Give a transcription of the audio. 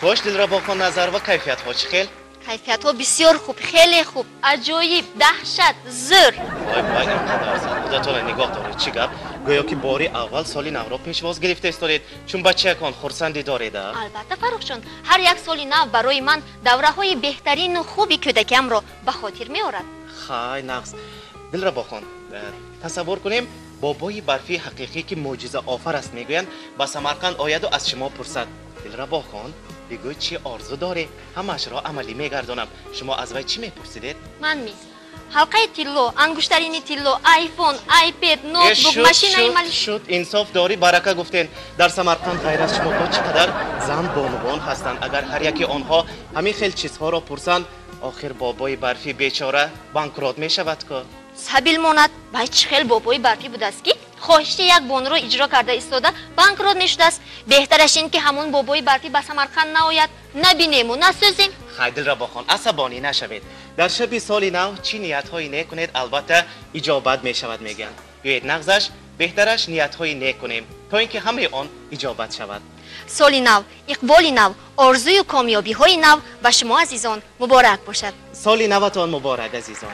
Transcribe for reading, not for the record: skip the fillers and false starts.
خوش دلربا خان نظر و کیفیت ها چه خیل؟ کیفیت ها بسیار خوب، خیلی خوب، عجایب، دهشت، زر. وای وای اینقدر زن خدا تو نگاه دارید چی گپ؟ گویا که باری اول سالی نو را پیشواز گرفته استارید چون بچه‌کان خرسندی دارید. البته فروخ جان، هر یک سالی نو برای من دوره‌های بهترین و خوبی کودکیم را به خاطر می‌آورد. خای نقص دلربا خان تصور کنیم بابای برفی حقیقی که معجزه آفر است میگویند به سمرقند آید و از شما پرسد دلربا خان بگوی چی آرزو داره همش را عملی میگردانم شما از وی چی میپرسیدید؟ من حلقه تیلو، انگشترین تیلو، آیفون، آیپد، نوتبوک، ماشین ایمالی. شد انصاف داری برکه گفتین در سمرقند غیر از شما چقدر زن بانوان هستند اگر هر یکی آنها همین خیل چیزها را پرسند آخر بابای برفی بیچاره بانکرات میشود که سبیل ماند باید چه خیل بابای برفی بوده است که خواهش یک بانو را اجرا کرده ایستاده بانکرات میشده است. بهترش این که همون بابای برفی به سمرقند نآید نبینیم و نسوزیم. خیلی دلربا خان عصبانی نشوید در شب سالی نو چی نیت هایی نیک کنید البته اجابت می شود میگن گویید نغزش بهترش نیت هایی نیک کنیم تا اینکه همه آن اجابت شود. سالی نو، اقبال نو، آرزوی و کامیابی های نو و شما عزیزان مبارک باشد. سالی نوتان مبارک عزیزان.